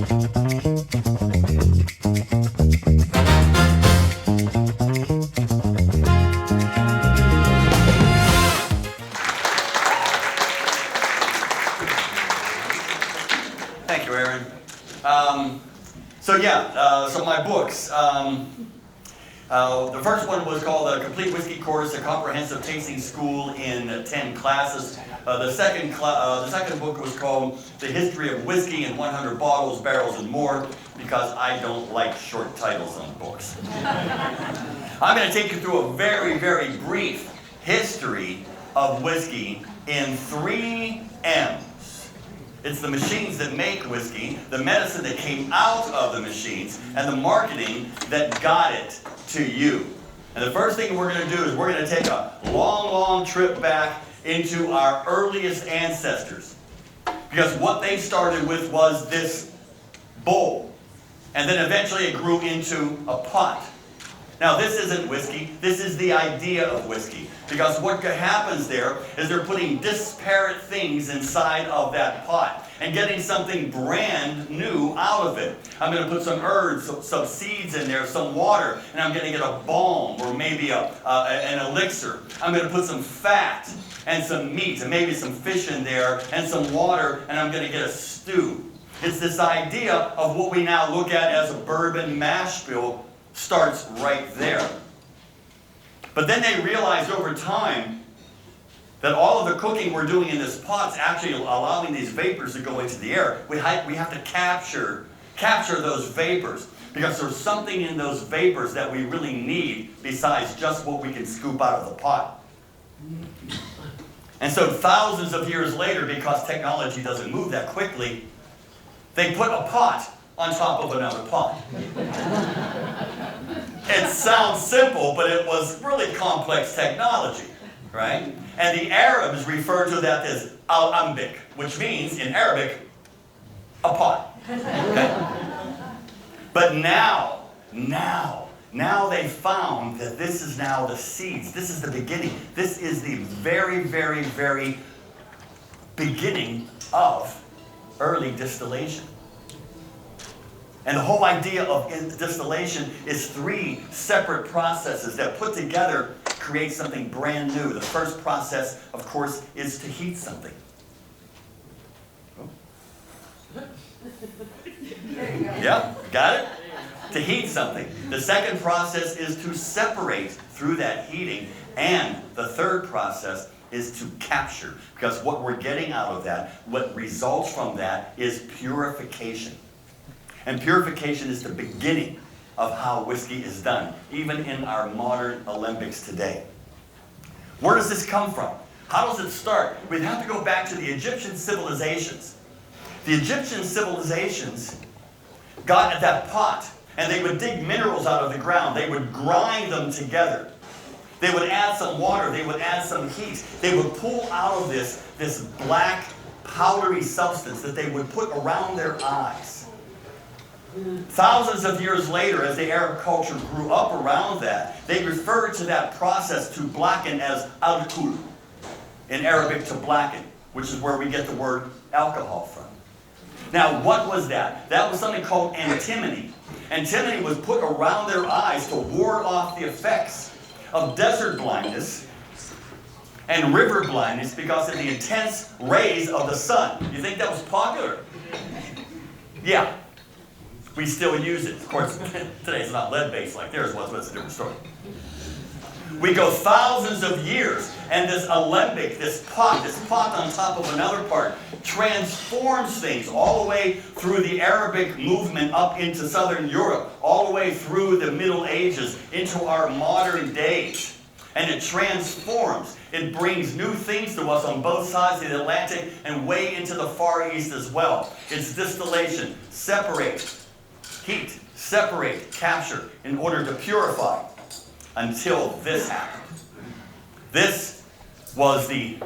Thank you, Aaron. So my books. The first one was called A Complete Whiskey Course, a Comprehensive Tasting School in 10 Classes. The second book was called The History of Whiskey in 100 Bottles, Barrels, and More, because I don't like short titles on books. I'm going to take you through a very, very brief history of whiskey in 3 M's. It's the machines that make whiskey, the medicine that came out of the machines, and the marketing that got it to you. And the first thing we're going to do is we're going to take a long, long trip back into our earliest ancestors. Because what they started with was this bowl. And then eventually it grew into a pot. Now this isn't whiskey, this is the idea of whiskey. Because what happens there is they're putting disparate things inside of that pot and getting something brand new out of it. I'm going to put some herbs, some seeds in there, some water, and I'm going to get a balm or maybe an elixir. I'm going to put some fat and some meat and maybe some fish in there and some water, and I'm going to get a stew. It's this idea of what we now look at as a bourbon mash bill starts right there. But then they realized over time that all of the cooking we're doing in this pot is actually allowing these vapors to go into the air. We have to capture those vapors, because there's something in those vapors that we really need besides just what we can scoop out of the pot. And so thousands of years later, because technology doesn't move that quickly, they put a pot on top of another pot. It sounds simple, but it was really complex technology, right? And the Arabs refer to that as al-ambik, which means, in Arabic, a pot. Okay? But now they found that this is now the seeds. This is the beginning. This is the very, very, very beginning of early distillation. And the whole idea of distillation is 3 separate processes that put together create something brand new. The first process, of course, is to heat something. Yeah, got it? To heat something. The second process is to separate through that heating. And the third process is to capture. Because what we're getting out of that, what results from that, is purification. And purification is the beginning of how whiskey is done, even in our modern alembics today. Where does this come from? How does it start? We'd have to go back to the Egyptian civilizations. The Egyptian civilizations got at that pot, and they would dig minerals out of the ground. They would grind them together. They would add some water. They would add some heat. They would pull out of this black, powdery substance that they would put around their eyes. Thousands of years later, as the Arab culture grew up around that, they referred to that process to blacken as al-kul, in Arabic to blacken, which is where we get the word alcohol from. Now, what was that? That was something called antimony. Antimony was put around their eyes to ward off the effects of desert blindness and river blindness because of the intense rays of the sun. You think that was popular? Yeah. We still use it. Of course, today it's not lead-based like theirs was, but it's a different story. We go thousands of years, and this alembic, this pot on top of another part, transforms things all the way through the Arabic movement up into Southern Europe, all the way through the Middle Ages, into our modern days. And it transforms. It brings new things to us on both sides of the Atlantic and way into the Far East as well. It's distillation, separate, heat, separate, capture, in order to purify, until this happened. This was the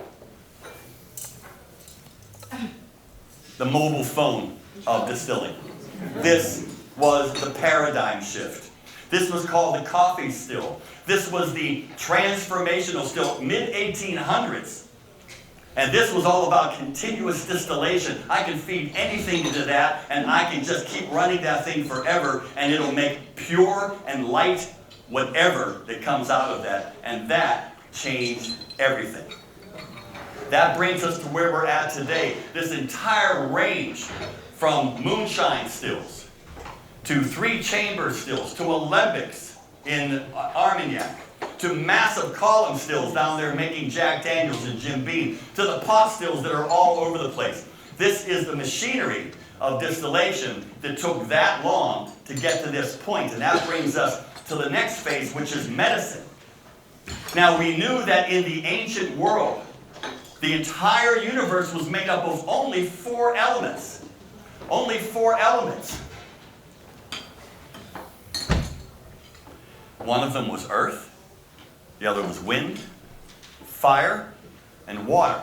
mobile phone of distilling. This was the paradigm shift. This was called the coffee still. This was the transformational still, mid-1800s. And this was all about continuous distillation. I can feed anything into that, and I can just keep running that thing forever, and it'll make pure and light whatever that comes out of that. And that changed everything. That brings us to where we're at today. This entire range from moonshine stills to 3-chamber stills to alembics in Armagnac, to massive column stills down there making Jack Daniels and Jim Beam, to the pot stills that are all over the place. This is the machinery of distillation that took that long to get to this point. And that brings us to the next phase, which is medicine. Now, we knew that in the ancient world, the entire universe was made up of only 4 elements. Only 4 elements. One of them was earth. The other was wind, fire, and water.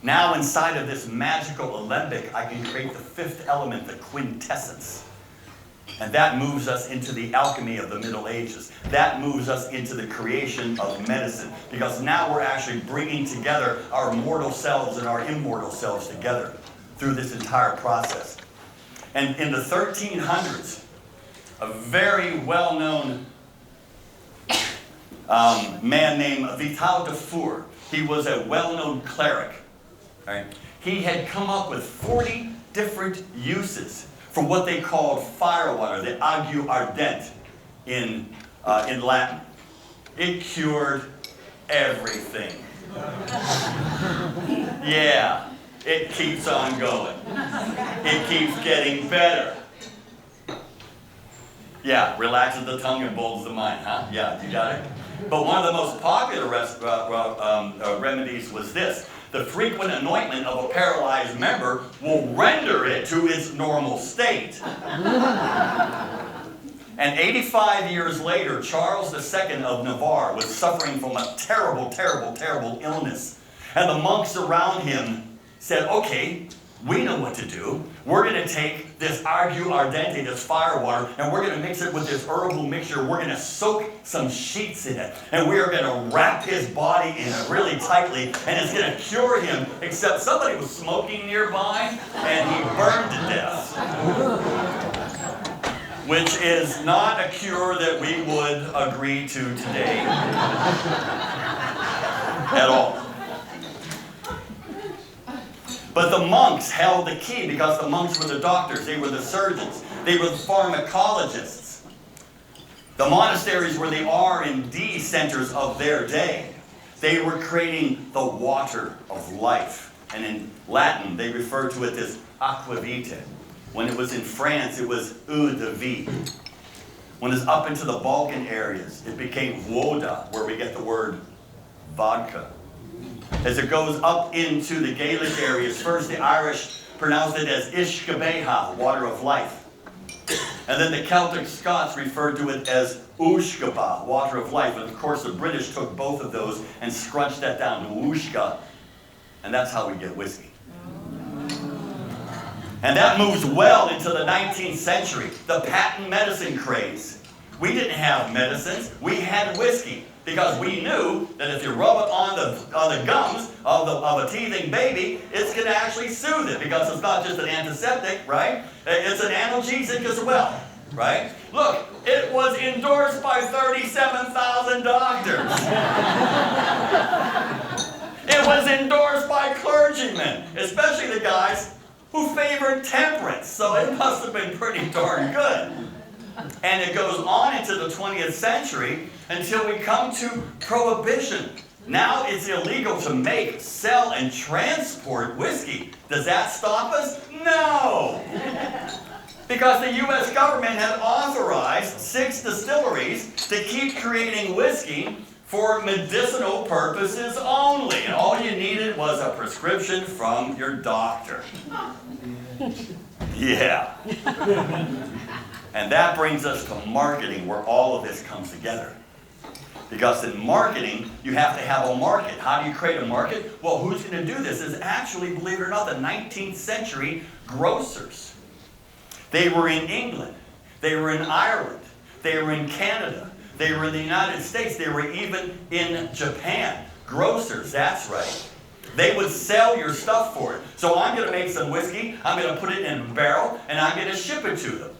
Now inside of this magical alembic, I can create the 5th element, the quintessence. And that moves us into the alchemy of the Middle Ages. That moves us into the creation of medicine. Because now we're actually bringing together our mortal selves and our immortal selves together through this entire process. And in the 1300s, a very well-known man named Vital de Four, he was a well-known cleric. Right? He had come up with 40 different uses for what they called fire water, the ague ardente in Latin. It cured everything. Yeah, it keeps on going. It keeps getting better. Yeah, relaxes the tongue and bulbs the mind, huh? Yeah, you got it. But one of the most popular remedies was this. The frequent anointment of a paralyzed member will render it to its normal state. And 85 years later, Charles II of Navarre was suffering from a terrible, terrible, terrible illness. And the monks around him said, okay, we know what to do. We're going to take this ague ardente, this fire water, and we're going to mix it with this herbal mixture. We're going to soak some sheets in it. And we are going to wrap his body in it really tightly. And it's going to cure him, except somebody was smoking nearby, and he burned to death. Which is not a cure that we would agree to today. At all. But the monks held the key because the monks were the doctors, they were the surgeons, they were the pharmacologists. The monasteries were the R&D centers of their day. They were creating the water of life. And in Latin, they referred to it as aqua vitae. When it was in France, it was eau de vie. When it's up into the Balkan areas, it became voda, where we get the word vodka. As it goes up into the Gaelic areas, first the Irish pronounced it as Ishkabeha, water of life. And then the Celtic Scots referred to it as Ushkaba, water of life. And of course the British took both of those and scrunched that down to Ushka. And that's how we get whiskey. And that moves well into the 19th century, the patent medicine craze. We didn't have medicines, we had whiskey. Because we knew that if you rub it on the gums of a teething baby, it's going to actually soothe it. Because it's not just an antiseptic, right? It's an analgesic as well, right? Look, it was endorsed by 37,000 doctors. It was endorsed by clergymen, especially the guys who favored temperance. So it must have been pretty darn good. And it goes on into the 20th century until we come to Prohibition. Now it's illegal to make, sell, and transport whiskey. Does that stop us? No! Because the U.S. government had authorized 6 distilleries to keep creating whiskey for medicinal purposes only. And all you needed was a prescription from your doctor. Yeah. And that brings us to marketing, where all of this comes together. Because in marketing, you have to have a market. How do you create a market? Well, who's going to do this? Is actually, believe it or not, the 19th century grocers. They were in England. They were in Ireland. They were in Canada. They were in the United States. They were even in Japan. Grocers, that's right. They would sell your stuff for it. So I'm going to make some whiskey, I'm going to put it in a barrel, and I'm going to ship it to them.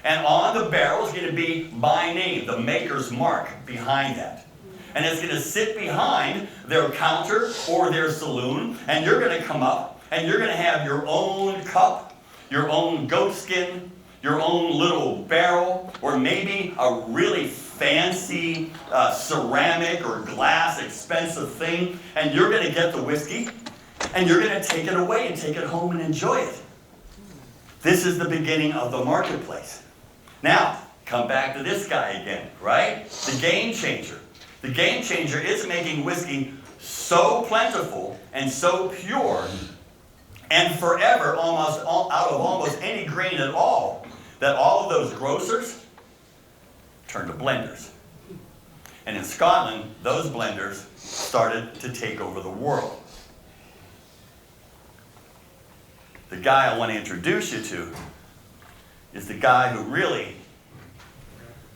And on the barrel is going to be my name, the maker's mark behind that. And it's going to sit behind their counter or their saloon, and you're going to come up, and you're going to have your own cup, your own goat skin, your own little barrel, or maybe a really fancy ceramic or glass expensive thing, and you're going to get the whiskey, and you're going to take it away and take it home and enjoy it. This is the beginning of the marketplace. Now, come back to this guy again, right? The game changer. The game changer is making whiskey so plentiful and so pure and forever out of almost any grain at all, that all of those grocers turned to blenders. And in Scotland, those blenders started to take over the world. The guy I want to introduce you to is the guy who really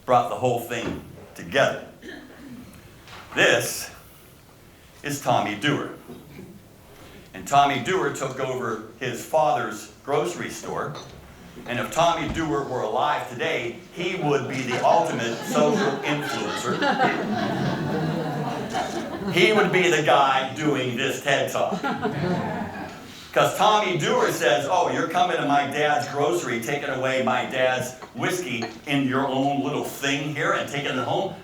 brought the whole thing together. This is Tommy Dewar. And Tommy Dewar took over his father's grocery store. And if Tommy Dewar were alive today, he would be the ultimate social influencer. He would be the guy doing this TED Talk. Because Tommy Dewar says, oh, you're coming to my dad's grocery, taking away my dad's whiskey in your own little thing here and taking it home?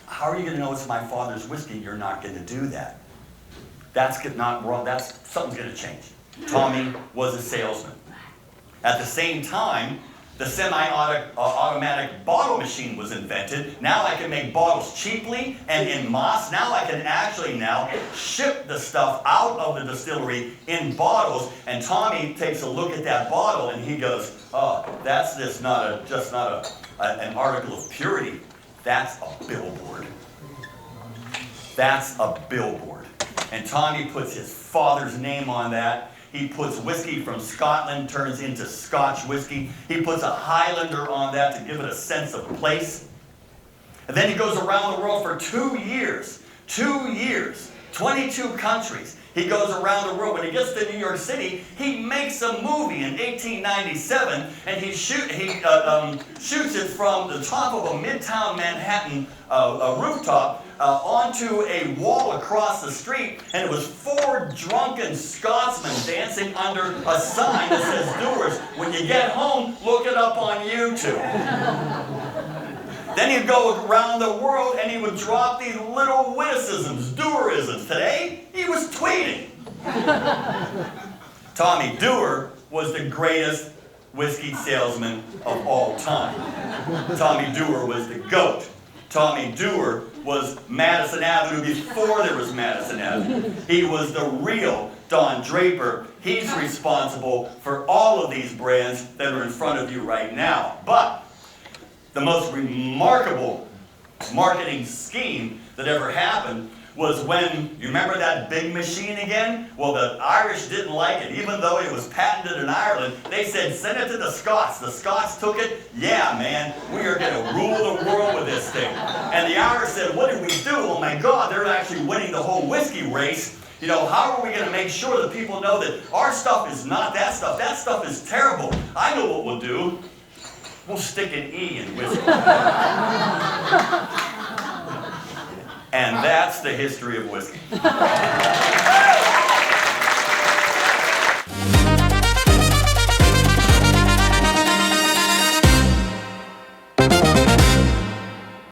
How are you going to know it's my father's whiskey? You're not going to do that. That's not wrong. Something's going to change. Tommy was a salesman. At the same time, the semi-automatic bottle machine was invented. Now I can make bottles cheaply and in mass. Now I can actually ship the stuff out of the distillery in bottles. And Tommy takes a look at that bottle and he goes, oh, that's just not an article of purity. That's a billboard. That's a billboard. And Tommy puts his father's name on that. He puts whiskey from Scotland, turns into Scotch whiskey. He puts a Highlander on that to give it a sense of place. And then he goes around the world for 2 years. 2 years. 22 countries. He goes around the world. When he gets to New York City, he makes a movie in 1897, and he shoots it from the top of a Midtown Manhattan rooftop onto a wall across the street, and it was 4 drunken Scotsmen dancing under a sign that says Dewar's. When you get home, look it up on YouTube. Then he'd go around the world and he would drop these little witticisms, Dewarisms. Today, he was tweeting. Tommy Dewar was the greatest whiskey salesman of all time. Tommy Dewar was the GOAT. Tommy Dewar was Madison Avenue before there was Madison Avenue. He was the real Don Draper. He's responsible for all of these brands that are in front of you right now. But the most remarkable marketing scheme that ever happened was when, you remember that big machine again? Well, the Irish didn't like it. Even though it was patented in Ireland, they said, send it to the Scots. The Scots took it. Yeah, man, we are going to rule the world with this thing. And the Irish said, what did we do? Oh my God, they're actually winning the whole whiskey race. You know, how are we going to make sure that people know that our stuff is not that stuff? That stuff is terrible. I know what we'll do. We'll stick an E in whiskey. And that's the history of whiskey.